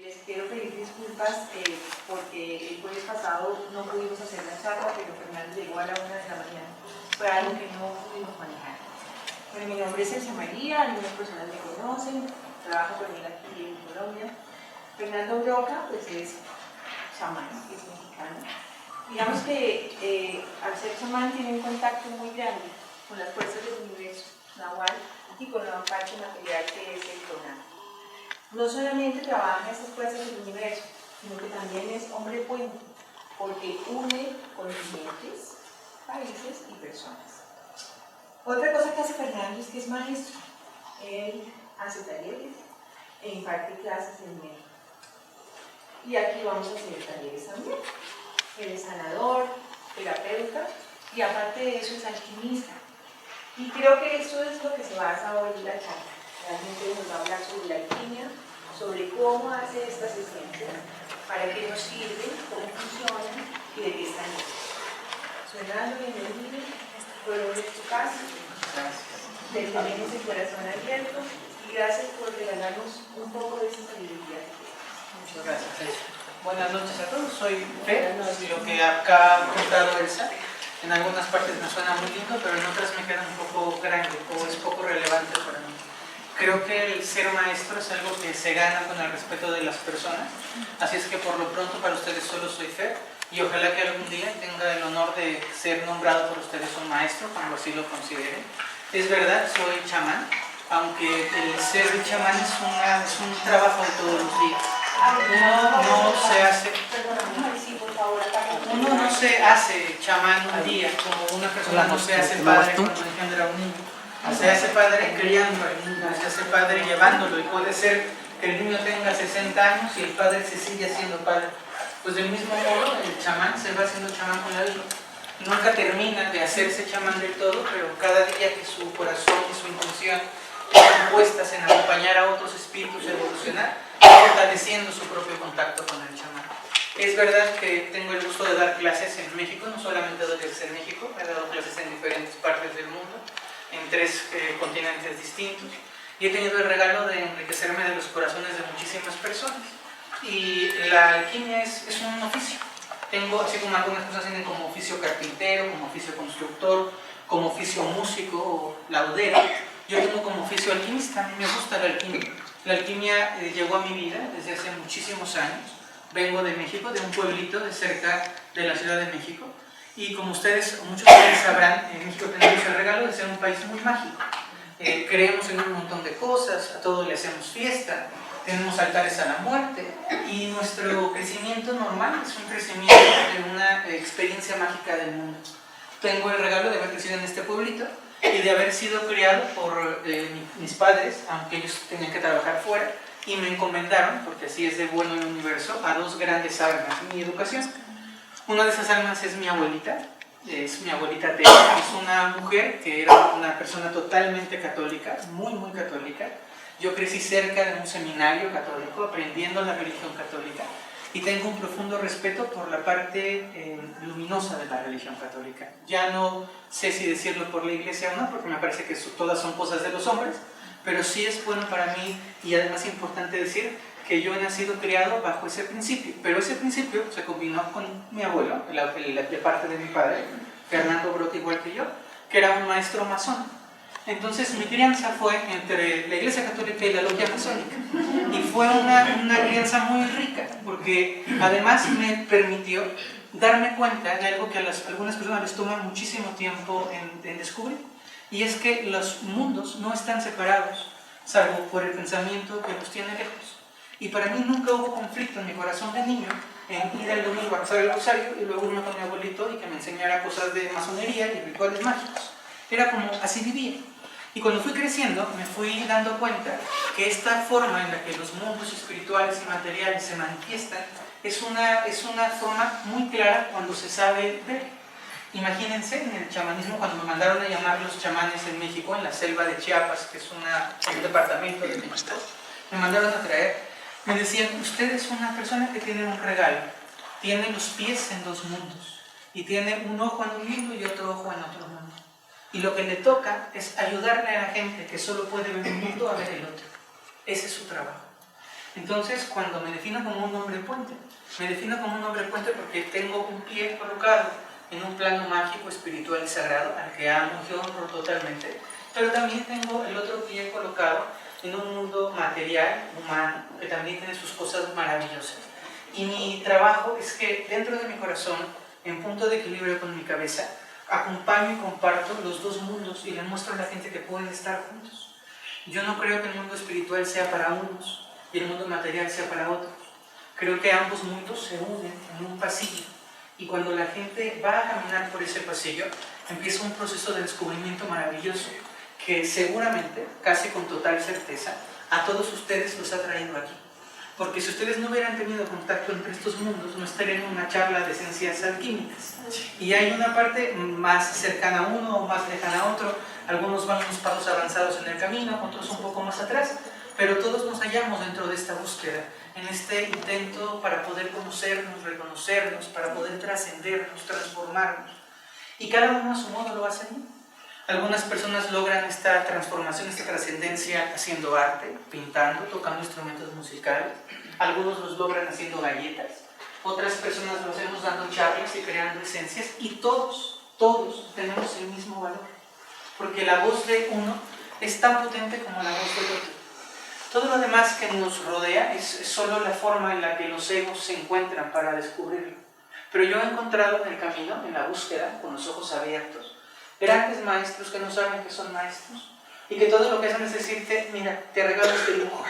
Les quiero pedir disculpas porque el jueves pasado no pudimos hacer la charla, pero Fernando llegó a la 1 de la mañana. Fue algo que no pudimos manejar. Bueno, mi nombre es Elsa María, algunas personas me conocen, trabajo conmigo aquí en Colombia. Fernando Broca, pues es chamán, es mexicano. Digamos que al ser chamán tiene un contacto muy grande con las fuerzas del universo nahual y con la parte material que es el tonal. No solamente trabaja esas fuerzas del universo, sino que también es hombre puente, porque une continentes, países y personas. Otra cosa que hace Fernando es que es maestro. Él hace talleres e imparte clases en México. Y aquí vamos a hacer talleres también. Él es sanador, terapeuta y aparte de eso es alquimista. Y creo que eso es lo que se basa hoy en la charla. Realmente nos va a hablar sobre la alquimia, sobre cómo hace estas esencias, para qué nos sirven, cómo funcionan y de qué están hechas. Fernando, bienvenido. Fueron de tu casa. Te tenemos el corazón abierto y gracias por regalarnos un poco de esa sabiduría. Muchas gracias. Buenas noches a todos, soy Fer, lo que acá ha contado Elsa. En algunas partes me suena muy lindo, pero en otras me queda un poco grande o es poco relevante para mí. Creo que el ser maestro es algo que se gana con el respeto de las personas, así es que por lo pronto para ustedes solo soy Fer y ojalá que algún día tenga el honor de ser nombrado por ustedes un maestro, cuando así lo consideren. Es verdad, soy chamán, aunque el ser chamán es un trabajo de todos los días. Uno no se hace chamán un día, como una persona no se hace padre cuando engendra un niño. Se hace padre criando al niño, se hace padre llevándolo, y puede ser que el niño tenga 60 años y el padre se sigue haciendo padre. Pues del mismo modo, el chamán se va haciendo chamán con la vida. Nunca termina de hacerse chamán del todo, pero cada día que su corazón y su intención están puestas en acompañar a otros espíritus a evolucionar, fortaleciendo su propio contacto con el chamán. Es verdad que tengo el gusto de dar clases en México, no solamente doy clases en México, he dado clases en diferentes partes del mundo, en 3 continentes distintos, y he tenido el regalo de enriquecerme de los corazones de muchísimas personas. Y la alquimia es un oficio. Tengo, así como algunas personas tienen como oficio carpintero, como oficio constructor, como oficio músico o laudero, yo tengo como oficio alquimista. A mí me gusta la alquimia. La alquimia llegó a mi vida desde hace muchísimos años. Vengo de México, de un pueblito de cerca de la Ciudad de México. Y como ustedes, o muchos de ustedes sabrán, en México tenemos el regalo de ser un país muy mágico. Creemos en un montón de cosas, a todos le hacemos fiesta, tenemos altares a la muerte, y nuestro crecimiento normal es un crecimiento de una experiencia mágica del mundo. Tengo el regalo de haber crecido en este pueblito y de haber sido criado por mis padres, aunque ellos tenían que trabajar fuera, y me encomendaron, porque así es de bueno el universo, a 2 grandes armas en mi educación. Una de esas almas es mi abuelita Teresa. Es una mujer que era una persona totalmente católica, muy católica. Yo crecí cerca de un seminario católico, aprendiendo la religión católica, y tengo un profundo respeto por la parte luminosa de la religión católica. Ya no sé si decirlo por la iglesia o no, porque me parece que todas son cosas de los hombres, pero sí es bueno para mí, y además importante decir, que yo he nacido criado bajo ese principio, pero ese principio se combinó con mi abuelo, la parte de mi padre, Fernando Broca, igual que yo, que era un maestro masón. Entonces mi crianza fue entre la Iglesia Católica y la Logia Masónica, y fue una crianza muy rica, porque además me permitió darme cuenta de algo que a algunas personas les toma muchísimo tiempo en descubrir, y es que los mundos no están separados, salvo por el pensamiento que los tiene lejos. Y para mí nunca hubo conflicto en mi corazón de niño en ir el domingo a rezar el rosario y luego irme con mi abuelito y que me enseñara cosas de masonería y rituales mágicos. Era como así vivía. Y cuando fui creciendo me fui dando cuenta que esta forma en la que los mundos espirituales y materiales se manifiestan es una forma muy clara cuando se sabe ver. Imagínense en el chamanismo, cuando me mandaron a llamar los chamanes en México, en la selva de Chiapas, que es un departamento de México, me mandaron a traer. Me decían, usted es una persona que tiene un regalo, tiene los pies en 2 mundos, y tiene un ojo en un mundo y otro ojo en otro mundo. Y lo que le toca es ayudarle a la gente que solo puede ver un mundo a ver el otro. Ese es su trabajo. Entonces, cuando me defino como un hombre puente, me defino como un hombre puente porque tengo un pie colocado en un plano mágico, espiritual y sagrado, al que amo y honro totalmente, pero también tengo el otro pie colocado en un mundo material, humano, que también tiene sus cosas maravillosas. Y mi trabajo es que dentro de mi corazón, en punto de equilibrio con mi cabeza, acompaño y comparto los dos mundos y le muestro a la gente que pueden estar juntos. Yo no creo que el mundo espiritual sea para unos y el mundo material sea para otros. Creo que ambos mundos se unen en un pasillo y cuando la gente va a caminar por ese pasillo, empieza un proceso de descubrimiento maravilloso que seguramente, casi con total certeza, a todos ustedes los ha traído aquí. Porque si ustedes no hubieran tenido contacto entre estos mundos, no estarían en una charla de ciencias alquímicas. Y hay una parte más cercana a uno o más lejana a otro. Algunos van unos pasos avanzados en el camino, otros un poco más atrás. Pero todos nos hallamos dentro de esta búsqueda, en este intento para poder conocernos, reconocernos, para poder trascendernos, transformarnos. Y cada uno a su modo lo hace bien. Algunas personas logran esta transformación, esta trascendencia haciendo arte, pintando, tocando instrumentos musicales. Algunos los logran haciendo galletas. Otras personas lo hacemos dando charlas y creando esencias. Y todos tenemos el mismo valor. Porque la voz de uno es tan potente como la voz del otro. Todo lo demás que nos rodea es solo la forma en la que los egos se encuentran para descubrirlo. Pero yo he encontrado en el camino, en la búsqueda, con los ojos abiertos, grandes maestros que no saben que son maestros y que todo lo que hacen es decirte, mira, te regalo este dibujo.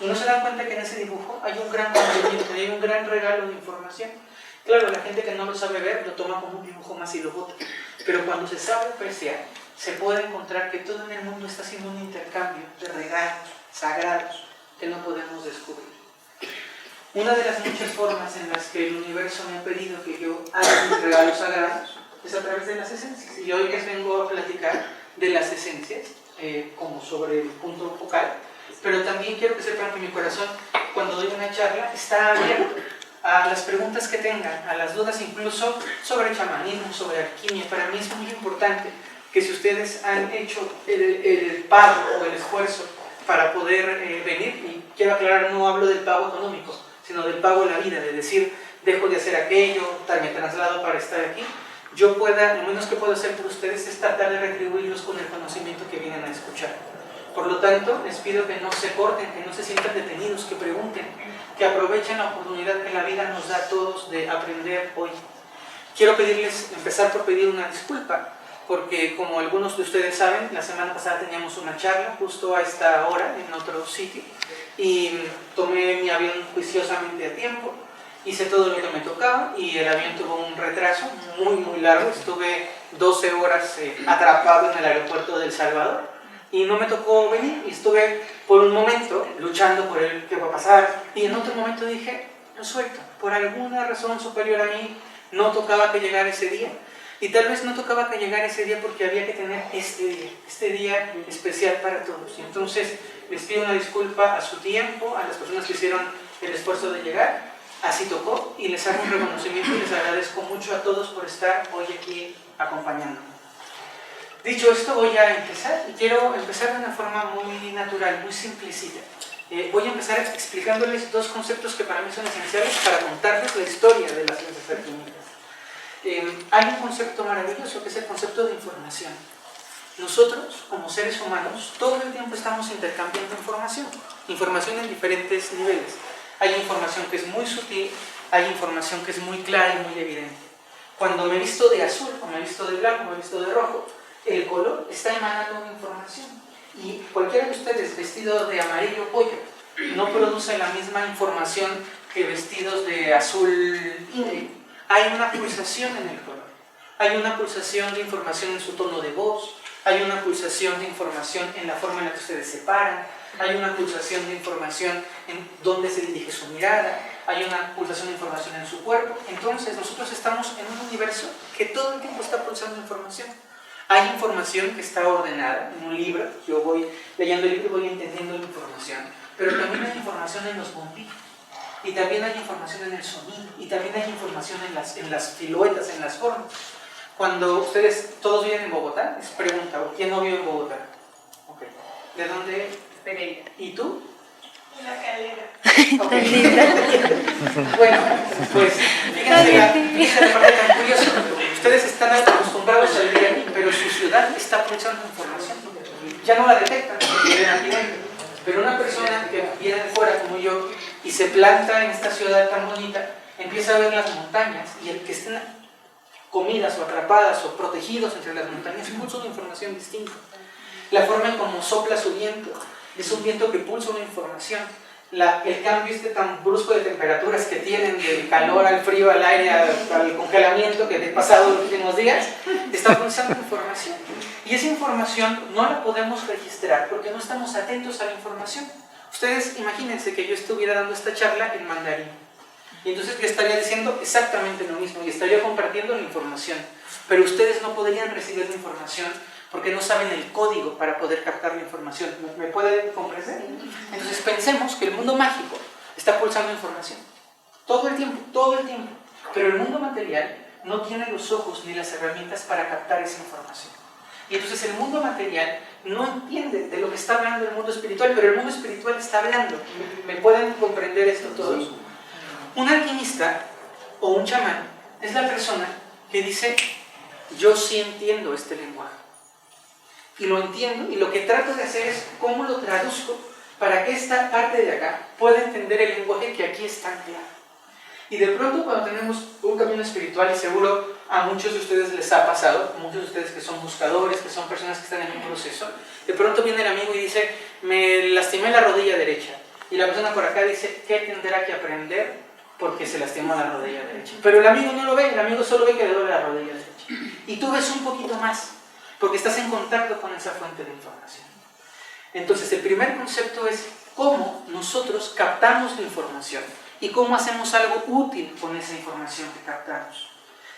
Y no se dan cuenta que en ese dibujo hay un gran contenido, hay un gran regalo de información. Claro, la gente que no lo sabe ver lo toma como un dibujo más y lo bota. Pero cuando se sabe apreciar, se puede encontrar que todo en el mundo está haciendo un intercambio de regalos sagrados que no podemos descubrir. Una de las muchas formas en las que el universo me ha pedido que yo haga mis regalos sagrados es a través de las esencias. Y hoy les vengo a platicar de las esencias como sobre el punto focal, pero también quiero que sepan que mi corazón, cuando doy una charla, está abierto a las preguntas que tengan, a las dudas incluso sobre chamanismo, sobre alquimia. Para mí es muy importante que si ustedes han hecho el pago o el esfuerzo para poder venir, y quiero aclarar, no hablo del pago económico, sino del pago de la vida, de decir, dejo de hacer aquello, me traslado para estar aquí, yo pueda, lo menos que puedo hacer por ustedes es tratar de retribuirlos con el conocimiento que vienen a escuchar. Por lo tanto, les pido que no se corten, que no se sientan detenidos, que pregunten, que aprovechen la oportunidad que la vida nos da a todos de aprender hoy. Quiero empezar por pedir una disculpa, porque como algunos de ustedes saben, la semana pasada teníamos una charla justo a esta hora en otro sitio y tomé mi avión juiciosamente a tiempo, hice todo lo que me tocaba y el avión tuvo un retraso muy largo. Estuve 12 horas atrapado en el aeropuerto de El Salvador y no me tocó venir, y estuve por un momento luchando por el qué va a pasar y en otro momento dije, lo suelto, por alguna razón superior a mí no tocaba que llegara ese día. Y tal vez no tocaba que llegara ese día porque había que tener este día especial para todos. Y entonces les pido una disculpa a su tiempo, a las personas que hicieron el esfuerzo de llegar. Así tocó y les hago un reconocimiento y les agradezco mucho a todos por estar hoy aquí acompañándome. Dicho esto, voy a empezar y quiero empezar de una forma muy natural, muy simplecita. Voy a empezar explicándoles dos conceptos que para mí son esenciales para contarles la historia de las ciencias alquímicas. Hay un concepto maravilloso que es el concepto de información. Nosotros, como seres humanos, todo el tiempo estamos intercambiando información en diferentes niveles. Hay información que es muy sutil, hay información que es muy clara y muy evidente. Cuando me visto de azul, o me visto de blanco, o me visto de rojo, el color está emanando una información. Y cualquiera de ustedes vestido de amarillo pollo no produce la misma información que vestidos de azul índigo. Hay una pulsación en el color, hay una pulsación de información en su tono de voz, hay una pulsación de información en la forma en la que ustedes se paran, hay una pulsación de información en dónde se dirige su mirada, hay una pulsación de información en su cuerpo. Entonces nosotros estamos en un universo que todo el tiempo está pulsando información. Hay información que está ordenada en un libro, yo voy leyendo el libro y voy entendiendo la información, pero también hay información en los bombillos. Y también hay información en el sonido, y también hay información en las siluetas, en las formas. Cuando ustedes todos viven en Bogotá, les pregunta, ¿quién no vive en Bogotá? Okay. ¿De dónde? Pereira. ¿Y tú? Una calera. Ok. Bueno, pues fíjense la parte tan curiosa. Ustedes están acostumbrados a vivir aquí, pero su ciudad está pulsando información. Ya no la detectan porque viven aquí dentro. Pero una persona que viene de fuera como yo y se planta en esta ciudad tan bonita, empieza a ver las montañas y el que estén comidas o atrapadas o protegidos entre las montañas pulsa una información distinta. La forma en cómo sopla su viento es un viento que pulsa una información. El cambio tan brusco de temperaturas que tienen, del calor al frío, al aire, al congelamiento que he pasado los últimos días, está pulsando información. Y esa información no la podemos registrar porque no estamos atentos a la información. Ustedes imagínense que yo estuviera dando esta charla en mandarín. Y entonces yo estaría diciendo exactamente lo mismo y estaría compartiendo la información. Pero ustedes no podrían recibir la información porque no saben el código para poder captar la información. ¿Me pueden comprender? Entonces pensemos que el mundo mágico está pulsando información. Todo el tiempo, todo el tiempo. Pero el mundo material no tiene los ojos ni las herramientas para captar esa información. Y entonces el mundo material no entiende de lo que está hablando el mundo espiritual, pero el mundo espiritual está hablando. ¿Me pueden comprender esto todos? Un alquimista o un chamán es la persona que dice, yo sí entiendo este lenguaje. Y lo entiendo, y lo que trato de hacer es cómo lo traduzco para que esta parte de acá pueda entender el lenguaje que aquí está claro. Y de pronto cuando tenemos un camino espiritual, y seguro a muchos de ustedes les ha pasado, muchos de ustedes que son buscadores, que son personas que están en un proceso, de pronto viene el amigo y dice, me lastimé la rodilla derecha. Y la persona por acá dice, ¿qué tendrá que aprender? Porque se lastimó la rodilla derecha. Pero el amigo no lo ve, el amigo solo ve que le duele la rodilla derecha. Y tú ves un poquito más, porque estás en contacto con esa fuente de información. Entonces, el primer concepto es cómo nosotros captamos la información y cómo hacemos algo útil con esa información que captamos.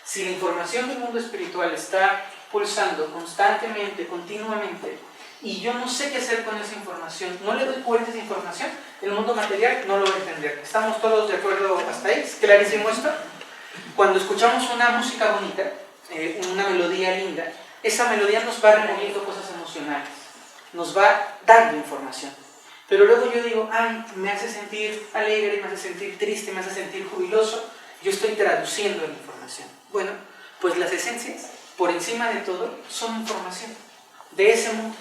Si la información del mundo espiritual está pulsando constantemente, continuamente, y yo no sé qué hacer con esa información, no le doy cuenta a esa información, el mundo material no lo va a entender. ¿Estamos todos de acuerdo hasta ahí? ¿Es clarísimo esto? Cuando escuchamos una música bonita, una melodía linda, esa melodía nos va removiendo cosas emocionales, nos va dando información. Pero luego yo digo, ay, me hace sentir alegre, me hace sentir triste, me hace sentir jubiloso, yo estoy traduciendo la información. Bueno, pues las esencias, por encima de todo, son información de ese mundo.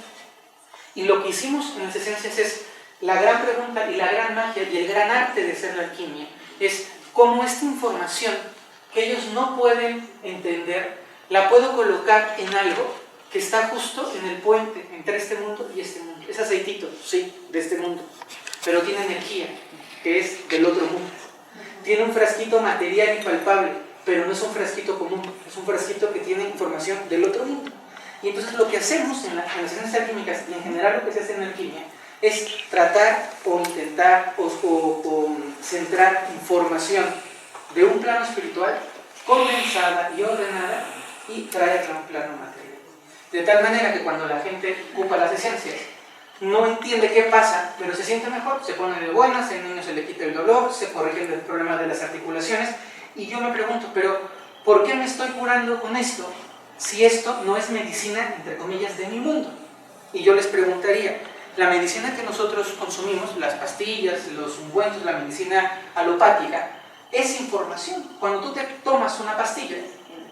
Y lo que hicimos en las esencias es, la gran pregunta y la gran magia y el gran arte de ser la alquimia, es cómo esta información que ellos no pueden entender, la puedo colocar en algo que está justo en el puente entre este mundo y este mundo. Es aceitito, sí, de este mundo, pero tiene energía, que es del otro mundo. Tiene un frasquito material y palpable, pero no es un frasquito común, es un frasquito que tiene información del otro mundo. Y entonces lo que hacemos en las esencias alquímicas y en general lo que se hace en la alquimia es tratar o intentar o centrar información de un plano espiritual condensada y ordenada y traerla a un plano material. De tal manera que cuando la gente ocupa las esencias, no entiende qué pasa, pero se siente mejor, se pone de buenas, al niño se le quita el dolor, se corrigen los problemas de las articulaciones, y yo me pregunto, pero ¿por qué me estoy curando con esto si esto no es medicina, entre comillas, de mi mundo? Y yo les preguntaría, la medicina que nosotros consumimos, las pastillas, los ungüentos, la medicina alopática, es información. Cuando tú te tomas una pastilla,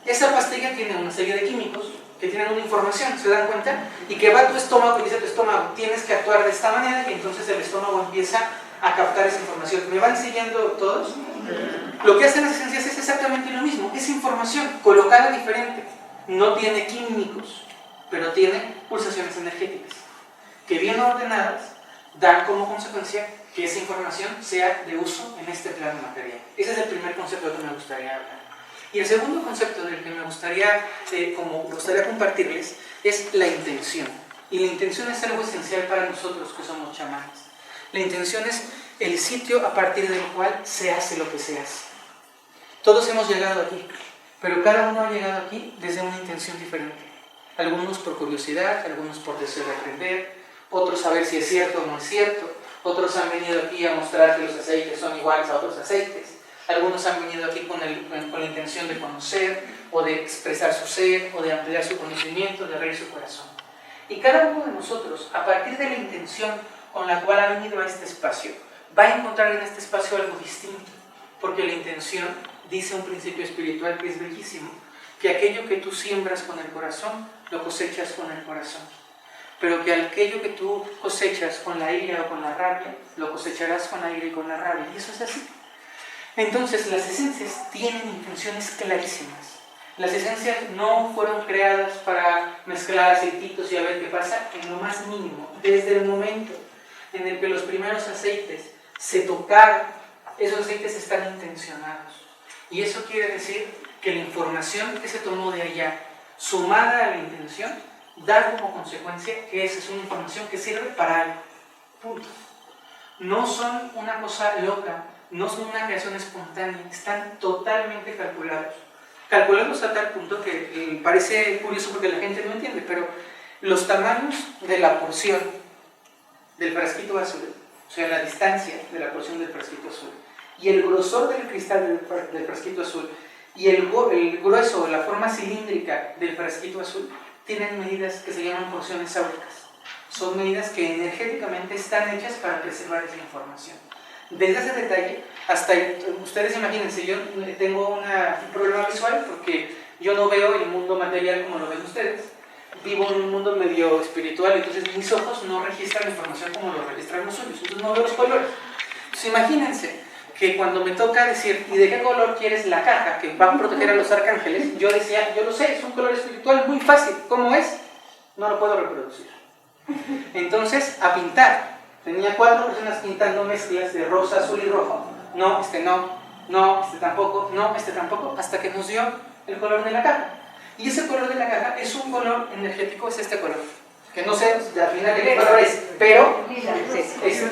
esa pastilla tiene una serie de químicos que tienen una información, ¿se dan cuenta? Y que va a tu estómago y dice a tu estómago, tienes que actuar de esta manera, y entonces el estómago empieza a captar esa información. ¿Me van siguiendo todos? Lo que hacen las esencias es exactamente lo mismo, es información colocada diferente. No tiene químicos, pero tiene pulsaciones energéticas, que bien ordenadas dan como consecuencia que esa información sea de uso en este plano material. Ese es el primer concepto del que me gustaría hablar. Y el segundo concepto del que me gustaría compartirles es la intención. Y la intención es algo esencial para nosotros que somos chamanes. La intención es el sitio a partir del cual se hace lo que se hace. Todos hemos llegado aquí, pero cada uno ha llegado aquí desde una intención diferente. Algunos por curiosidad, algunos por deseo de aprender, otros a ver si es cierto o no es cierto, otros han venido aquí a mostrar que los aceites son iguales a otros aceites, algunos han venido aquí con la intención de conocer, o de expresar su ser, o de ampliar su conocimiento, de abrir su corazón. Y cada uno de nosotros, a partir de la intención con la cual ha venido a este espacio, va a encontrar en este espacio algo distinto, porque la intención dice un principio espiritual que es bellísimo, que aquello que tú siembras con el corazón, lo cosechas con el corazón, pero que aquello que tú cosechas con la ira o con la rabia, lo cosecharás con la ira y con la rabia, y eso es así. Entonces las esencias tienen intenciones clarísimas. Las esencias no fueron creadas para mezclar aceititos y a ver qué pasa en lo más mínimo. Desde el momento en el que los primeros aceites se tocaron, esos aceites están intencionados. Y eso quiere decir que la información que se tomó de allá, sumada a la intención, da como consecuencia que esa es una información que sirve para algo. Punto. No son una cosa loca, no son una creación espontánea, están totalmente calculados. Calculados a tal punto que parece curioso porque la gente no entiende, pero los tamaños de la porción del frasquito azul, o sea, la distancia de la porción del frasquito azul, y el grosor del cristal del frasquito azul, y el grueso o la forma cilíndrica del frasquito azul, tienen medidas que se llaman porciones áuricas. Son medidas que energéticamente están hechas para preservar esa información. Desde ese detalle hasta, ustedes imagínense, yo tengo un problema visual porque yo no veo el mundo material como lo ven ustedes. Vivo en un mundo medio espiritual, entonces mis ojos no registran la información como lo registran los suyos, entonces no veo los colores. Entonces imagínense que cuando me toca decir, ¿y de qué color quieres la caja que va a proteger a los arcángeles? Yo decía, yo lo sé, es un color espiritual muy fácil. ¿Cómo es? No lo puedo reproducir. Entonces, a pintar. Tenía 4 personas pintando mezclas de rosa, azul y rojo. No, este tampoco, no, este tampoco, hasta que nos dio el color de la caja. Y ese color de la caja es un color energético, es este color. Que no sé al final de qué color es, pero es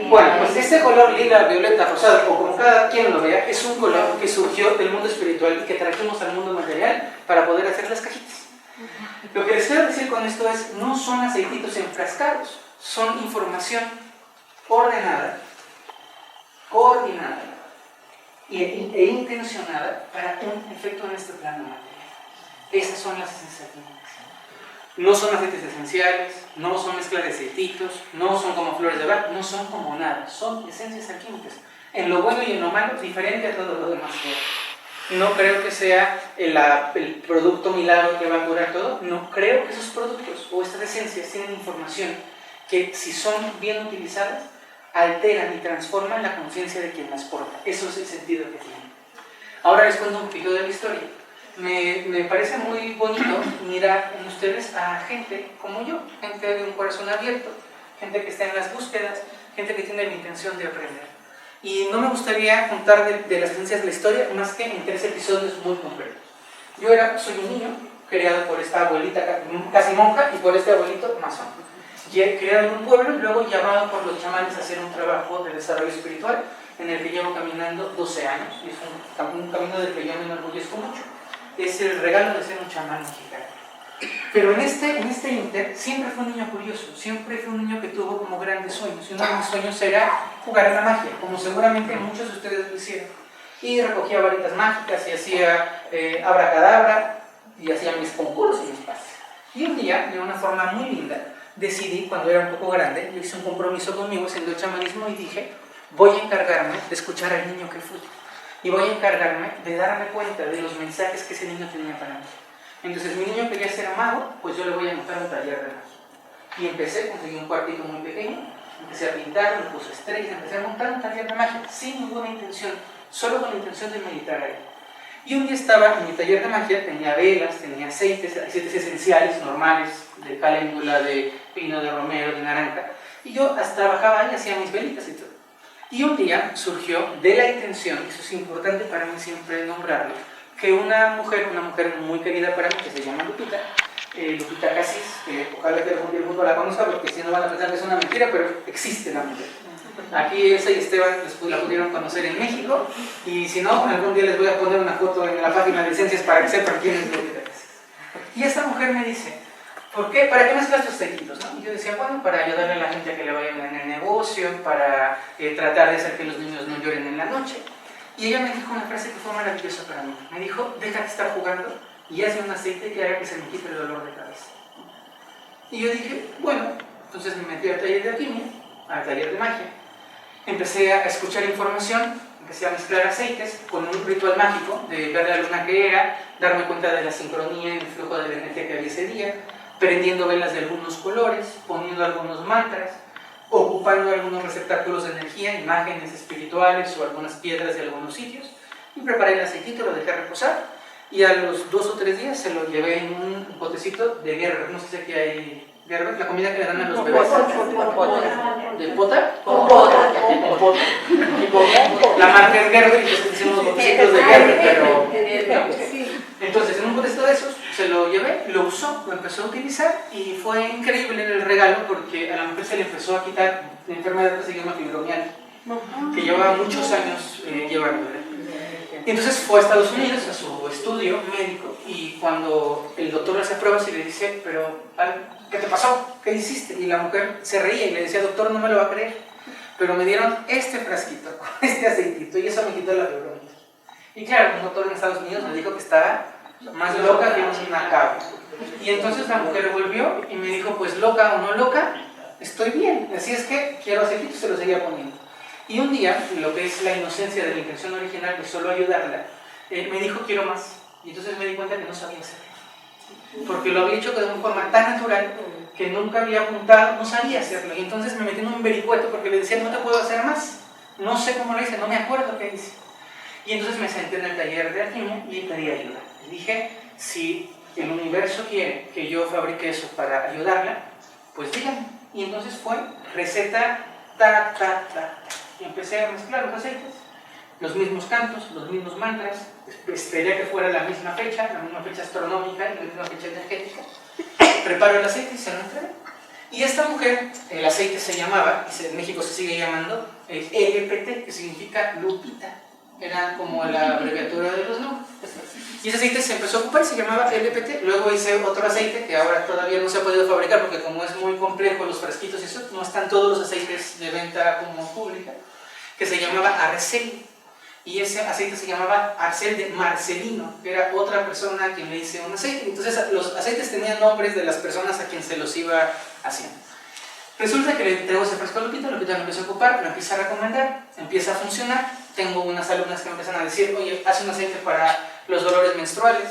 bueno, pues este color lila, violeta, rosado, o como cada quien lo vea, es un color que surgió del mundo espiritual y que trajimos al mundo material para poder hacer las cajitas. Lo que les quiero decir con esto es, no son aceititos enfrascados, son información ordenada, coordinada e intencionada para un efecto en este plano material. Esas son las esencias químicas. No son aceites esenciales, no son mezclas de aceititos, no son como flores de Bach, no son como nada, son esencias alquímicas. En lo bueno y en lo malo, diferente a todo lo demás que hay. No creo que sea el producto milagro que va a curar todo, no creo que esos productos o estas esencias tienen información que, si son bien utilizadas, alteran y transforman la conciencia de quien las porta. Eso es el sentido que tienen. Ahora les cuento un poquito de la historia. Me parece muy bonito mirar en ustedes a gente como yo, gente de un corazón abierto, gente que está en las búsquedas, gente que tiene la intención de aprender. Y no me gustaría contar de las esencias de la historia más que en 3 episodios muy concretos. Yo soy un niño criado por esta abuelita casi monja y por este abuelito masón. Criado en un pueblo y luego llamado por los chamanes a hacer un trabajo de desarrollo espiritual en el que llevo caminando 12 años. Y es un camino del que yo me enorgullezco mucho. Es el regalo de ser un chamán mexicano. Pero en este inter siempre fue un niño curioso, siempre fue un niño que tuvo como grandes sueños, y uno de mis sueños era jugar a la magia, como seguramente muchos de ustedes lo hicieron. Y recogía varitas mágicas y hacía abracadabra y hacía mis concursos y mis pases. Y un día, de una forma muy linda, decidí, cuando era un poco grande, yo hice un compromiso conmigo haciendo el chamanismo y dije, voy a encargarme de escuchar al niño que fui. Y voy a encargarme de darme cuenta de los mensajes que ese niño tenía para mí. Entonces, mi niño quería ser mago, pues yo le voy a montar un taller de magia. Y empecé, conseguí un cuartito muy pequeño, empecé a pintar, me puse estrellas, empecé a montar un taller de magia, sin ninguna intención, solo con la intención de meditar ahí. Y un día estaba en mi taller de magia, tenía velas, tenía aceites esenciales normales, de caléndula, de pino, de romero, de naranja, y yo hasta trabajaba ahí, hacía mis velitas y todo. Y un día surgió de la intención, eso es importante para mí siempre nombrarlo, que una mujer muy querida para mí, que se llama Lupita, Lupita Cassis, que ojalá que el mundo la conozca, porque si no van a pensar que es una mentira, pero existe la mujer. Aquí Elsa y Esteban la pudieron conocer en México, y si no, algún día les voy a poner una foto en la página de licencias para que sepan quién es Lupita Cassis. Y esta mujer me dice, ¿para qué mezclas tus aceititos? ¿No? Y yo decía, bueno, para ayudarle a la gente a que le vaya bien en el negocio, para tratar de hacer que los niños no lloren en la noche. Y ella me dijo una frase que fue maravillosa para mí. Me dijo, déjate estar jugando y hazme un aceite que haga que se me quite el dolor de cabeza. Y yo dije, bueno, entonces me metí al taller de alquimia, al taller de magia. Empecé a escuchar información, empecé a mezclar aceites con un ritual mágico de ver la luna que era, darme cuenta de la sincronía y el flujo de la energía que había ese día, prendiendo velas de algunos colores, poniendo algunos mantras, ocupando algunos receptáculos de energía, imágenes espirituales o algunas piedras de algunos sitios, y preparé el aceitito, lo dejé reposar, y a los 2 o 3 días se lo llevé en un potecito de Gerber. No sé si aquí hay Gerber, la comida que le dan a los bebés. ¿De pota? Con pota. La marca es Gerber y entonces hicimos los potecitos de Gerber, pero... Entonces, en un potecito de esos, se lo llevé, lo usó, lo empezó a utilizar y fue increíble el regalo porque a la mujer se le empezó a quitar la enfermedad que se llama fibromialgia, que llevaba muchos años llevándola. Y entonces fue a Estados Unidos a su estudio médico y cuando el doctor le hace pruebas y le dice, pero ¿qué te pasó? ¿Qué hiciste? Y la mujer se reía y le decía, doctor, no me lo va a creer, pero me dieron este frasquito con este aceitito y eso me quitó la fibromialgia. Y claro, un doctor en Estados Unidos me dijo que estaba más loca que una cabra. Y entonces la mujer volvió y me dijo, pues loca o no loca, estoy bien, así es que quiero aceitito, se lo seguía poniendo. Y un día, lo que es la inocencia de la intención original de solo ayudarla, me dijo quiero más. Y entonces me di cuenta que no sabía hacerlo. Porque lo había hecho de una forma tan natural que nunca había apuntado, no sabía hacerlo. Y entonces me metí en un vericueto porque le decía no te puedo hacer más. No sé cómo lo hice, no me acuerdo qué hice. Y entonces me senté en el taller de alquimia y pedí ayuda. Le dije, si el universo quiere que yo fabrique eso para ayudarla, pues díganme. Y entonces fue receta, ta, ta, ta. Y empecé a mezclar los aceites, los mismos cantos, los mismos mantras, esperé que fuera la misma fecha astronómica y la misma fecha energética. Preparo el aceite y se lo entregué. Y esta mujer, el aceite se llamaba, y en México se sigue llamando, LPT, que significa Lupita. Era como la abreviatura de los nombres. Y ese aceite se empezó a ocupar y se llamaba LPT. Luego hice otro aceite que ahora todavía no se ha podido fabricar porque como es muy complejo los frasquitos y eso, no están todos los aceites de venta como pública, que se llamaba Arcel. Y ese aceite se llamaba Arcel de Marcelino, que era otra persona a quien le hice un aceite. Entonces los aceites tenían nombres de las personas a quien se los iba haciendo. Resulta que le entrego ese frasco a Lupita, Lupita lo empieza a ocupar, lo empieza a recomendar, empieza a funcionar. Tengo unas alumnas que me empiezan a decir, oye, haz un aceite para los dolores menstruales,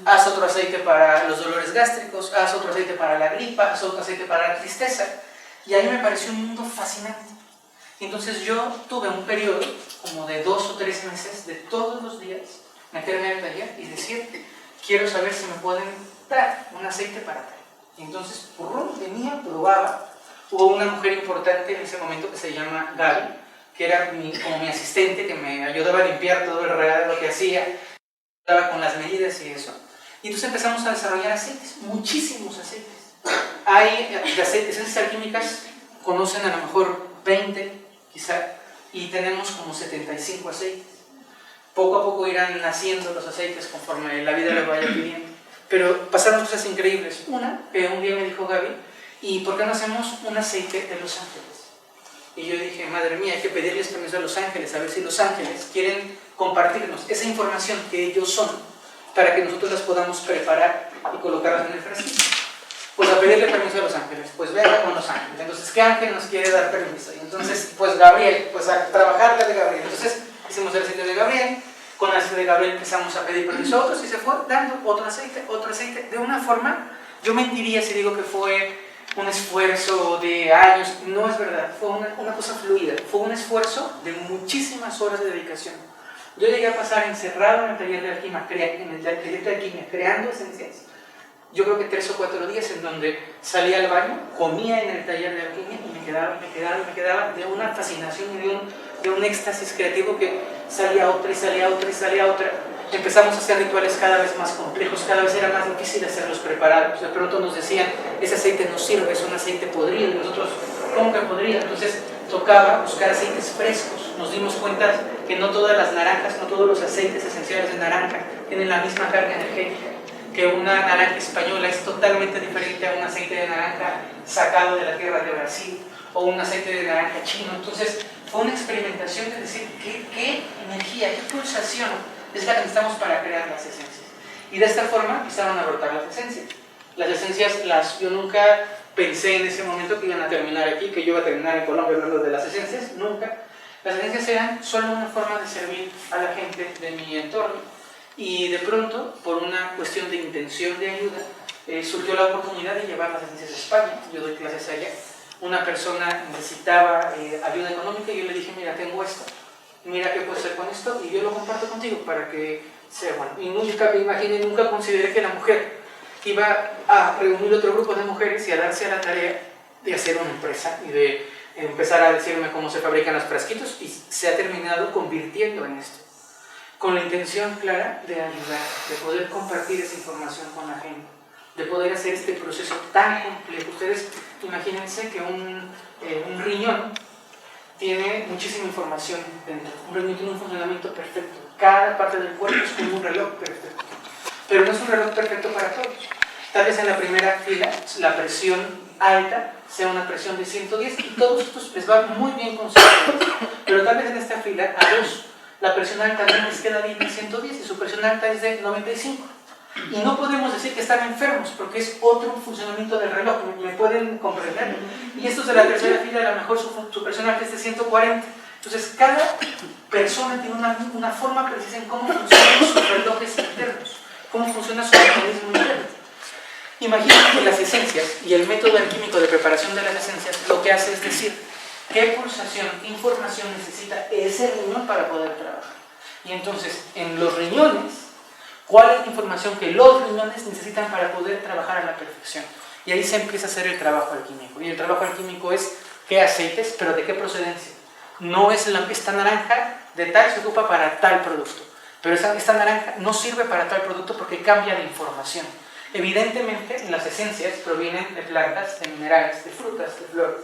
haz otro aceite para los dolores gástricos, haz otro aceite para la gripa, haz otro aceite para la tristeza. Y ahí me pareció un mundo fascinante. Y entonces yo tuve un periodo como de 2 o 3 meses de todos los días meterme al taller y decir, quiero saber si me pueden dar un aceite para tal. Y entonces, venía, probaba. Hubo una mujer importante en ese momento que se llama Gaby, que era como mi asistente, que me ayudaba a limpiar todo el regalo que hacía, ayudaba con las medidas y eso. Y entonces empezamos a desarrollar aceites, muchísimos aceites. Hay de aceites alquímicas, conocen a lo mejor 20, quizá, y tenemos como 75 aceites. Poco a poco irán naciendo los aceites conforme la vida lo vaya pidiendo. Pero pasaron cosas increíbles. Una, que un día me dijo Gaby, ¿y por qué no hacemos un aceite de Los Ángeles? Y yo dije, madre mía, hay que pedirles permiso a Los Ángeles, a ver si Los Ángeles quieren compartirnos esa información que ellos son, para que nosotros las podamos preparar y colocarlas en el frasquito. Pues a pedirle permiso a Los Ángeles, pues venga con Los Ángeles. Entonces, ¿qué ángel nos quiere dar permiso? Y entonces, pues Gabriel, pues a trabajarle de Gabriel. Entonces, hicimos el aceite de Gabriel, con el aceite de Gabriel empezamos a pedir permiso a otros y se fue dando otro aceite, de una forma, yo mentiría si digo que fue un esfuerzo de años, no es verdad, fue una cosa fluida, fue un esfuerzo de muchísimas horas de dedicación. Yo llegué a pasar encerrado en el taller de alquimia, creando esencias, yo creo que 3 o 4 días en donde salía al baño, comía en el taller de alquimia y me quedaba de una fascinación y de un éxtasis creativo que salía otra y salía otra. Empezamos a hacer rituales cada vez más complejos, cada vez era más difícil hacerlos preparados. De pronto nos decían, ese aceite no sirve, es un aceite podrido. Y nosotros, ¿cómo que podrido? Entonces tocaba buscar aceites frescos. Nos dimos cuenta que no todas las naranjas, no todos los aceites esenciales de naranja tienen la misma carga energética. Que una naranja española es totalmente diferente a un aceite de naranja sacado de la tierra de Brasil o un aceite de naranja chino. Entonces fue una experimentación de decir, ¿qué energía, qué pulsación es la que necesitamos para crear las esencias? Y de esta forma empezaron a brotar las esencias. Las esencias yo nunca pensé en ese momento que iban a terminar aquí, que yo iba a terminar en Colombia hablando de las esencias, nunca. Las esencias eran solo una forma de servir a la gente de mi entorno, y de pronto, por una cuestión de intención de ayuda, surgió la oportunidad de llevar las esencias a España. Yo doy clases allá. Una persona necesitaba ayuda económica y yo le dije, mira, tengo esto, mira qué puedo hacer con esto, y yo lo comparto contigo para que sea bueno. Y nunca me imaginé, nunca consideré que la mujer iba a reunir otro grupo de mujeres y a darse a la tarea de hacer una empresa y de empezar a decirme cómo se fabrican los frasquitos, y se ha terminado convirtiendo en esto, con la intención clara de ayudar, de poder compartir esa información con la gente, de poder hacer este proceso tan complejo. Ustedes imagínense que un riñón tiene muchísima información dentro. Un riñón tiene un funcionamiento perfecto. Cada parte del cuerpo es como un reloj perfecto. Pero no es un reloj perfecto para todos. Tal vez en la primera fila la presión alta sea una presión de 110 y todos estos les va muy bien con 110. Pero tal vez en esta fila a dos la presión alta no les queda bien en 110 y su presión alta es de 95. Y no podemos decir que están enfermos porque es otro funcionamiento del reloj. ¿Me pueden comprender? Y estos de la tercera fila, a lo mejor su presión alta es de 140. Entonces, cada persona tiene una forma precisa en cómo funcionan sus relojes internos, cómo funciona su mecanismo interno. Imaginen que las esencias y el método alquímico de preparación de las esencias lo que hace es decir qué pulsación, qué información necesita ese riñón para poder trabajar. Y entonces, en los riñones, ¿cuál es la información que los riñones necesitan para poder trabajar a la perfección? Y ahí se empieza a hacer el trabajo alquímico. Y el trabajo alquímico es qué aceites, pero de qué procedencia. No es esta naranja de tal se ocupa para tal producto, pero esta naranja no sirve para tal producto porque cambia la información. Evidentemente, las esencias provienen de plantas, de minerales, de frutas, de flores.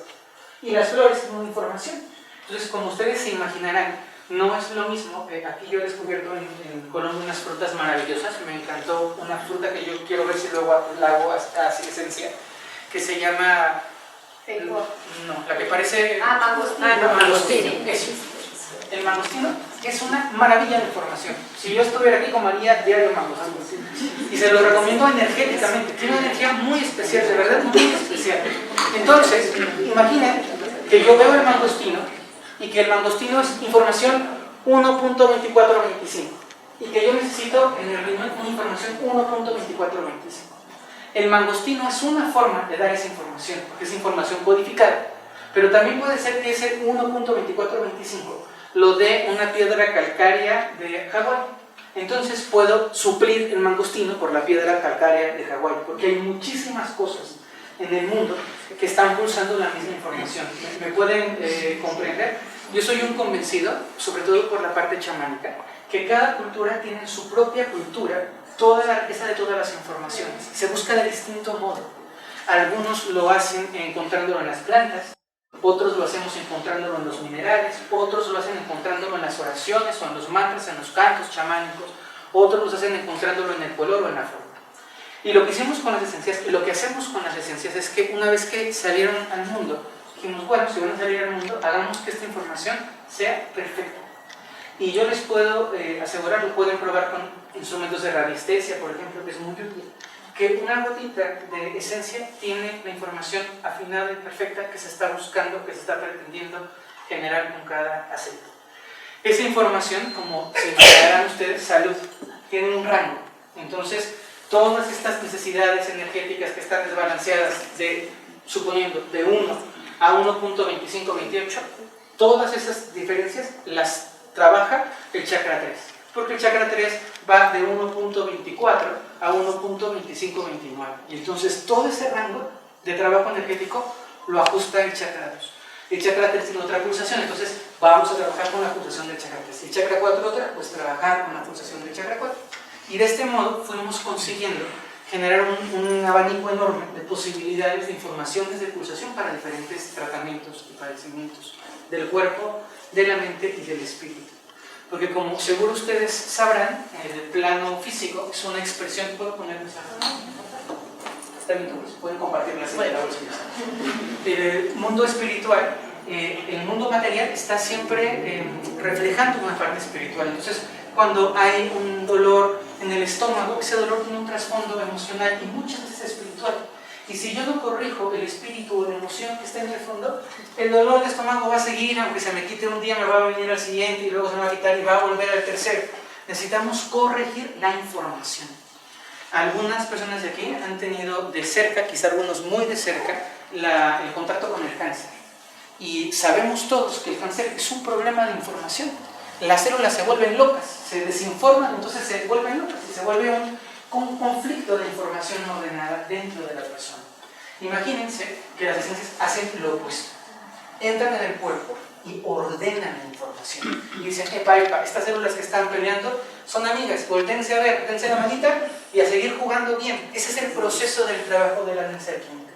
Y las flores son información. Entonces, como ustedes se imaginarán, no es lo mismo. Aquí yo he descubierto en Colombia unas frutas maravillosas. Me encantó una fruta que yo quiero ver si luego la hago así esencia, que se llama... no, la que parece... mangostino. Mangostino, eso. El mangostino es una maravilla de información. Si yo estuviera aquí, comería diario mangostino. Y se lo recomiendo energéticamente. Tiene una energía muy especial, de verdad muy especial. Entonces, imaginen que yo veo el mangostino y que el mangostino es información 1.2425 y que yo necesito en el riñón una información 1.2425. El mangostino es una forma de dar esa información, porque es información codificada, pero también puede ser que ese 1.2425 lo dé una piedra calcárea de Hawái. Entonces puedo suplir el mangostino por la piedra calcárea de Hawái, porque hay muchísimas cosas en el mundo que están pulsando la misma información. ¿Me pueden comprender? Yo soy un convencido, sobre todo por la parte chamánica, que cada cultura tiene su propia cultura, toda la riqueza de todas las informaciones. Se busca de distinto modo. Algunos lo hacen encontrándolo en las plantas, otros lo hacemos encontrándolo en los minerales, otros lo hacen encontrándolo en las oraciones o en los mantras, en los cantos chamánicos, otros lo hacen encontrándolo en el color o en la forma. Y lo que hicimos con las esencias, y lo que hacemos con las esencias es que una vez que salieron al mundo, dijimos, bueno, si van a salir al mundo, hagamos que esta información sea perfecta. Y yo les puedo asegurar, lo pueden probar con instrumentos de radiestesia, por ejemplo, que es muy útil, que una gotita de esencia tiene la información afinada y perfecta que se está buscando, que se está pretendiendo generar con cada aceite. Esa información, como se imaginarán ustedes, salud, tiene un rango. Entonces, todas estas necesidades energéticas que están desbalanceadas, suponiendo de 1 a 1.2528, todas esas diferencias las trabaja el chakra 3. Porque el chakra 3 va de 1.24 a 1.2529. Y entonces todo ese rango de trabajo energético lo ajusta el chakra 2. El chakra 3 tiene otra pulsación, entonces vamos a trabajar con la pulsación del chakra 3. El chakra 4 otra, pues trabajar con la pulsación del chakra 4. Y de este modo fuimos consiguiendo generar un abanico enorme de posibilidades de informaciones de pulsación para diferentes tratamientos y padecimientos del cuerpo, de la mente y del espíritu. Porque como seguro ustedes sabrán, el plano físico es una expresión. ¿Puedo ponerme esa? Está bien, pues, pueden compartirla. El mundo espiritual, el mundo material está siempre reflejando una parte espiritual. Entonces, cuando hay un dolor en el estómago, ese dolor tiene un trasfondo emocional y muchas veces espiritual. Y si yo no corrijo el espíritu o la emoción que está en el fondo, el dolor de estómago va a seguir, aunque se me quite un día, me va a venir al siguiente y luego se me va a quitar y va a volver al tercero. Necesitamos corregir la información. Algunas personas de aquí han tenido de cerca, quizá algunos muy de cerca, el contacto con el cáncer. Y sabemos todos que el cáncer es un problema de información. Las células se vuelven locas, se desinforman, entonces se vuelven locas y se vuelve un conflicto de información no ordenada dentro de la persona. Imagínense que las esencias hacen lo opuesto. Entran en el cuerpo y ordenan la información. Y dicen, epa, estas células que están peleando son amigas, voltéense a ver, dense la manita y a seguir jugando bien. Ese es el proceso del trabajo de las esencias químicas.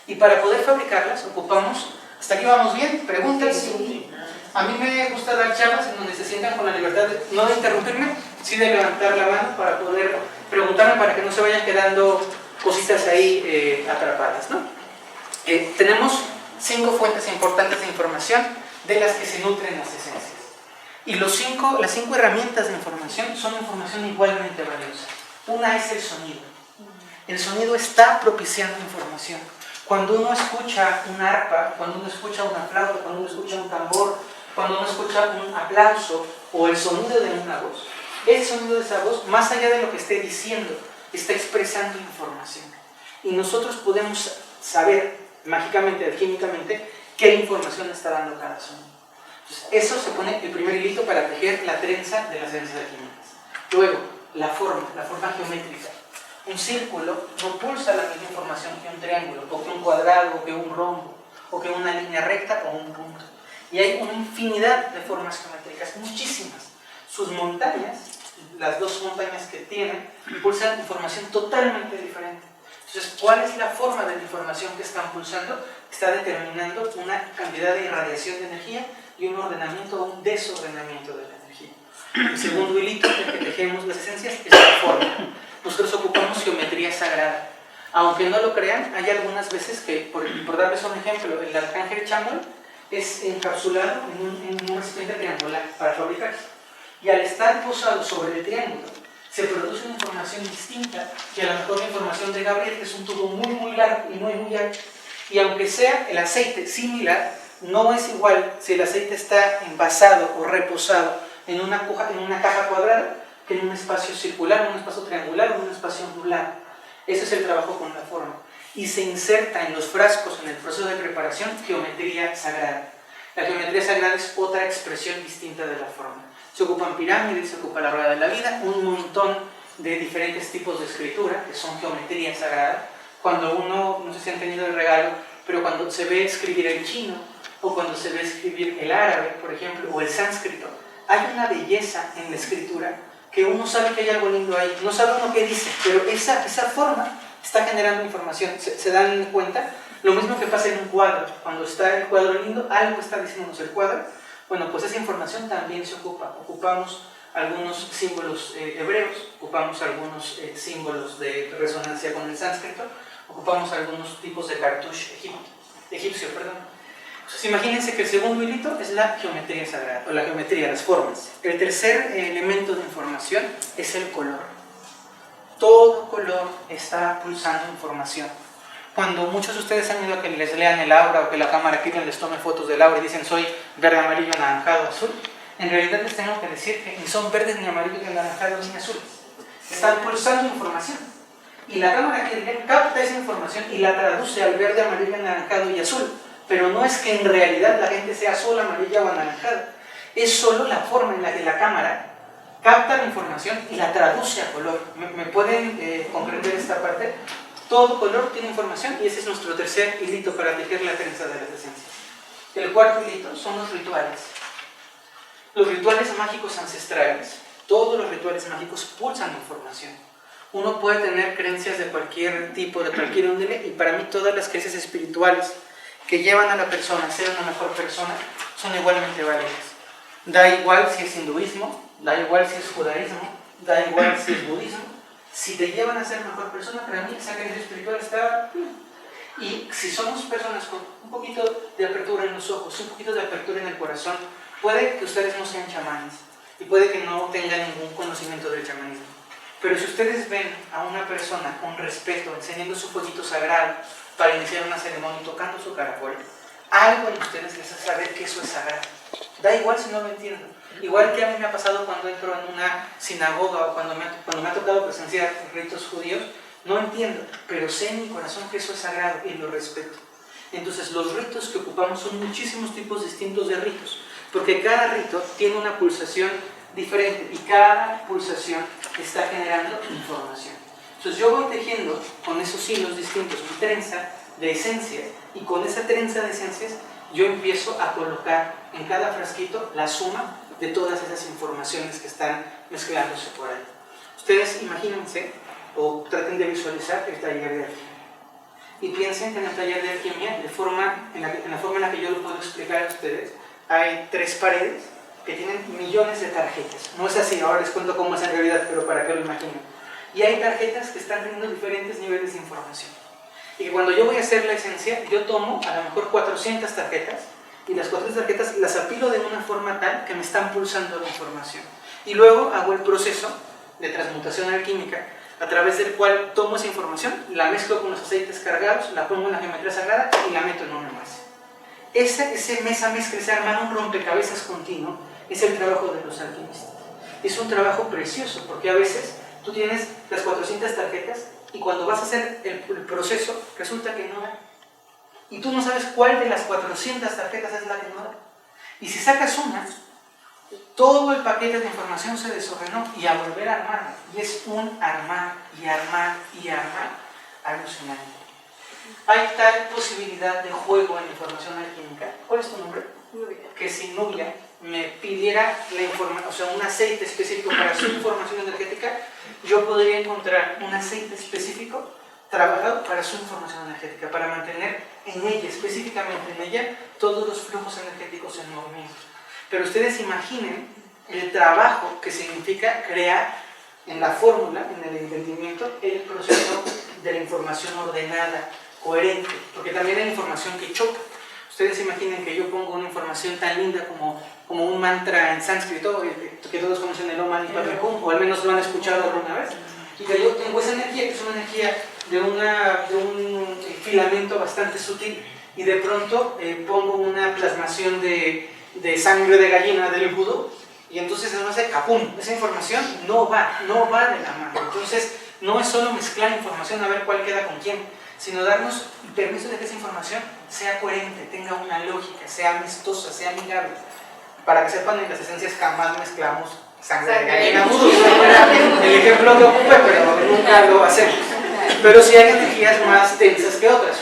Y para poder fabricarlas ocupamos, ¿hasta aquí vamos bien? ¿Preguntas? Sí. A mí me gusta dar charlas en donde se sientan con la libertad de, no de interrumpirme, sí de levantar la mano para poder preguntarme, para que no se vayan quedando cositas ahí atrapadas, ¿no? Tenemos 5 fuentes importantes de información de las que se nutren las esencias. Y las 5 herramientas de información son información igualmente valiosa. Una es el sonido. El sonido está propiciando información. Cuando uno escucha un arpa, cuando uno escucha una flauta, cuando uno escucha un tambor, cuando uno escucha un aplauso o el sonido de una voz, el sonido de esa voz, más allá de lo que esté diciendo, está expresando información. Y nosotros podemos saber mágicamente, alquímicamente, qué información está dando cada sonido. Entonces, eso se pone el primer hilito para tejer la trenza de las esencias alquímicas. Luego, la forma geométrica. Un círculo no pulsa la misma información que un triángulo, o que un cuadrado, o que un rombo, o que una línea recta o un punto. Y hay una infinidad de formas geométricas, muchísimas. Sus montañas, las 2 montañas que tienen, pulsan información totalmente diferente. Entonces, ¿cuál es la forma de la información que están pulsando? Está determinando una cantidad de irradiación de energía y un ordenamiento o un desordenamiento de la energía. El segundo hilito en el que tejemos las esencias es la forma. Nosotros ocupamos geometría sagrada. Aunque no lo crean, hay algunas veces que, por darles un ejemplo, el arcángel Chamuel es encapsulado en un recipiente triangular para fabricarse. Y al estar posado sobre el triángulo, se produce una información distinta que a lo mejor la información de Gabriel, que es un tubo muy muy largo y muy alto. Y aunque sea el aceite similar, no es igual si el aceite está envasado o reposado en una caja cuadrada que en un espacio circular, en un espacio triangular o en un espacio angular. Ese es el trabajo con la forma. Y se inserta en los frascos, en el proceso de preparación, geometría sagrada. La geometría sagrada es otra expresión distinta de la forma. Se ocupan pirámides, se ocupa la rueda de la vida, un montón de diferentes tipos de escritura, que son geometría sagrada. Cuando uno, no sé si han tenido el regalo, pero cuando se ve escribir el chino, o cuando se ve escribir el árabe, por ejemplo, o el sánscrito, hay una belleza en la escritura que uno sabe que hay algo lindo ahí, no sabe uno qué dice, pero esa forma está generando información. ¿Se dan cuenta? Lo mismo que pasa en un cuadro. Cuando está el cuadro lindo, algo está diciéndonos el cuadro. Bueno, pues esa información también se ocupa. Ocupamos algunos símbolos hebreos, ocupamos algunos símbolos de resonancia con el sánscrito, ocupamos algunos tipos de cartouche egipcio. Entonces, imagínense que el segundo hilito es la geometría sagrada, o la geometría, las formas. El tercer elemento de información es el color. Todo color está pulsando información. Cuando muchos de ustedes han ido a que les lean el aura o que la cámara aquí les tome fotos del aura y dicen soy verde, amarillo, anaranjado, azul, en realidad les tengo que decir que ni son verdes, ni amarillos, ni anaranjados, ni azules. Están pulsando información. Y la cámara que capta esa información y la traduce al verde, amarillo, anaranjado y azul. Pero no es que en realidad la gente sea azul, amarilla o anaranjada. Es solo la forma en la que la cámara capta la información y la traduce a color. ¿Me pueden comprender esta parte? Todo color tiene información y ese es nuestro tercer hilito para tejer la trenza de las esencias. El cuarto hilito son los rituales. Los rituales mágicos ancestrales. Todos los rituales mágicos pulsan información. Uno puede tener creencias de cualquier tipo, de cualquier índole, y para mí todas las creencias espirituales que llevan a la persona a ser una mejor persona son igualmente válidas. Da igual si es hinduismo, da igual si es judaísmo, da igual si es budismo. Si te llevan a ser mejor persona, para mí esa creencia espiritual está bien. Y si somos personas con un poquito de apertura en los ojos, un poquito de apertura en el corazón, puede que ustedes no sean chamanes y puede que no tengan ningún conocimiento del chamanismo. Pero si ustedes ven a una persona con respeto, encendiendo su fueguito sagrado para iniciar una ceremonia y tocando su caracol, algo en ustedes les hace saber que eso es sagrado. Da igual si no lo entiendo. Igual que a mí me ha pasado cuando entro en una sinagoga o cuando me ha tocado presenciar ritos judíos, no entiendo, pero sé en mi corazón que eso es sagrado y lo respeto. Entonces los ritos que ocupamos son muchísimos tipos distintos de ritos, porque cada rito tiene una pulsación diferente y cada pulsación está generando información. Entonces yo voy tejiendo con esos hilos distintos mi trenza de esencias y con esa trenza de esencias yo empiezo a colocar en cada frasquito la suma de todas esas informaciones que están mezclándose por ahí. Ustedes imagínense o traten de visualizar el taller de alquimia y piensen que en el taller de alquimia, en la forma en la que yo lo puedo explicar a ustedes, hay 3 paredes que tienen millones de tarjetas. No es así, ahora les cuento cómo es en realidad, pero para que lo imaginen. Y hay tarjetas que están teniendo diferentes niveles de información. Y que cuando yo voy a hacer la esencia, yo tomo a lo mejor 400 tarjetas y las 400 tarjetas las apilo de una forma tal que me están pulsando la información. Y luego hago el proceso de transmutación alquímica a través del cual tomo esa información, la mezclo con los aceites cargados, la pongo en la geometría sagrada y la meto en una masa. Esa mezcla, ese armar un rompecabezas continuo, es el trabajo de los alquimistas. Es un trabajo precioso porque a veces tú tienes las 400 tarjetas y cuando vas a hacer el proceso resulta que no da. Y tú no sabes cuál de las 400 tarjetas es la que no da. Y si sacas una, todo el paquete de información se desordenó y a volver a armar. Y es un armar y armar y armar alucinante. Hay tal posibilidad de juego en la información alquímica. ¿Cuál es tu nombre? Nubia. Que si Nubia me pidiera la información, o sea, un aceite específico para su información energética, yo podría encontrar un aceite específico trabajado para su información energética, para mantener en ella, específicamente en ella, todos los flujos energéticos en movimiento. Pero ustedes imaginen el trabajo que significa crear en la fórmula, en el entendimiento, el proceso de la información ordenada, coherente, porque también hay información que choca. Ustedes imaginen que yo pongo una información tan linda como un mantra en sánscrito, que todos conocen el Om Mani Padme Hum, o al menos lo han escuchado alguna vez, y que yo tengo esa energía, que es una energía de un filamento bastante sutil, y de pronto pongo una plasmación de sangre de gallina del vudú, y entonces no hace capum. Esa información no va de la mano. Entonces no es solo mezclar información a ver cuál queda con quién, sino darnos permiso de que esa información sea coherente, tenga una lógica, sea amistosa, sea amigable. Para que sepan, en las esencias jamás mezclamos sangre de gallina vudú. El ejemplo que ocupé, pero nunca lo hacemos. Pero sí hay energías más tensas que otras.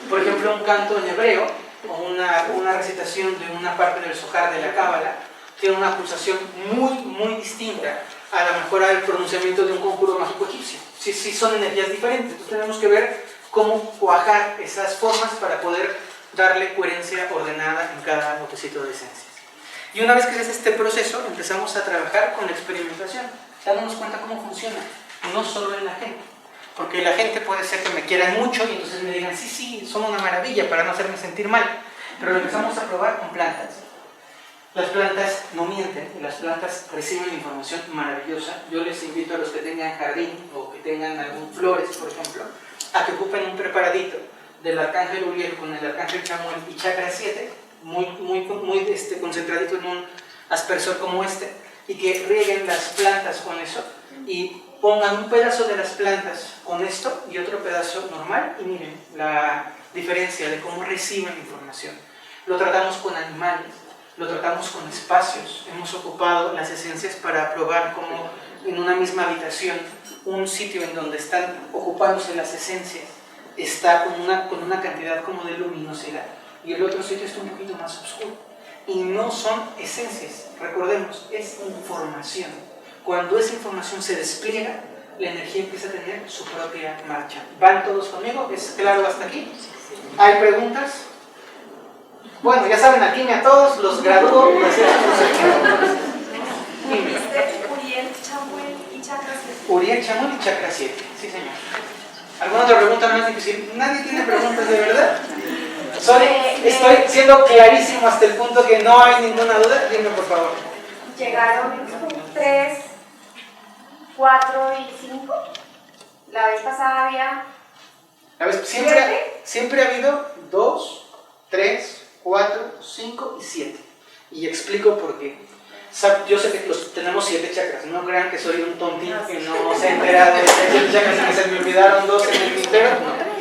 Por ejemplo, un canto en hebreo o una recitación de una parte del Zohar de la Cábala tiene una pulsación muy distinta a lo mejor al pronunciamiento de un conjuro mágico egipcio. Sí son energías diferentes. Entonces tenemos que ver cómo cuajar esas formas para poder darle coherencia ordenada en cada botecito de esencias. Y una vez que se hace este proceso, empezamos a trabajar con la experimentación, dándonos cuenta cómo funciona, no solo en la gente. Porque la gente puede ser que me quieran mucho y entonces me digan, sí, son una maravilla para no hacerme sentir mal. Pero lo empezamos a probar con plantas. Las plantas no mienten y las plantas reciben información maravillosa. Yo les invito a los que tengan jardín o que tengan algún flores, por ejemplo, a que ocupen un preparadito del arcángel Uriel con el arcángel Chamuel y chakra 7, muy concentradito en un aspersor como este, y que rieguen las plantas con eso y pongan un pedazo de las plantas con esto y otro pedazo normal y miren la diferencia de cómo reciben información. Lo tratamos con animales, lo tratamos con espacios. Hemos ocupado las esencias para probar cómo en una misma habitación un sitio en donde están ocupándose las esencias está con una cantidad como de luminosidad y el otro sitio está un poquito más oscuro. Y no son esencias, recordemos, es información. Cuando esa información se despliega, la energía empieza a tener su propia marcha. ¿Van todos conmigo? ¿Es claro hasta aquí? ¿Hay preguntas? Bueno, ya saben, aquí a todos los gradúo. Uriel, Chamuel y Chakra 7. Uriel, Chamuel y Chakra 7, sí señor. ¿Alguna otra pregunta más difícil? ¿Nadie tiene preguntas de verdad? Estoy siendo clarísimo hasta el punto que no hay ninguna duda. Dime por favor. Llegaron 3 4 y 5. La vez pasada había... A ver, siempre ha habido 2, 3, 4, 5 y 7. Y explico por qué. Yo sé que tenemos 7 chakras. No crean que soy un tontín que no se ha enterado de 7 chakras y que se me olvidaron 2 en el tintero. No.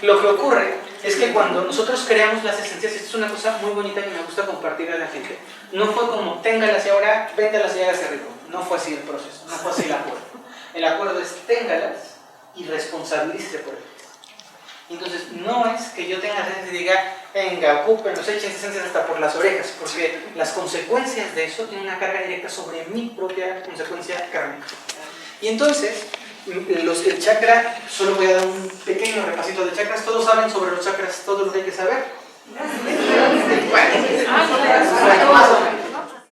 Lo que ocurre es que cuando nosotros creamos las esencias, esto es una cosa muy bonita que me gusta compartir a la gente. No fue como, téngalas y ahora véndalas y hágase rico. No fue así el proceso, no fue así el acuerdo. El acuerdo es téngalas y responsabilícese por ellas. Entonces, no es que yo tenga esencias y diga, venga, ocúpenlos, echen esencias hasta por las orejas, porque las consecuencias de eso tienen una carga directa sobre mi propia consecuencia kármica. Y entonces, el chakra, solo voy a dar un pequeño repasito de chakras. ¿Todos saben sobre los chakras todo lo que hay que saber? Bueno, más o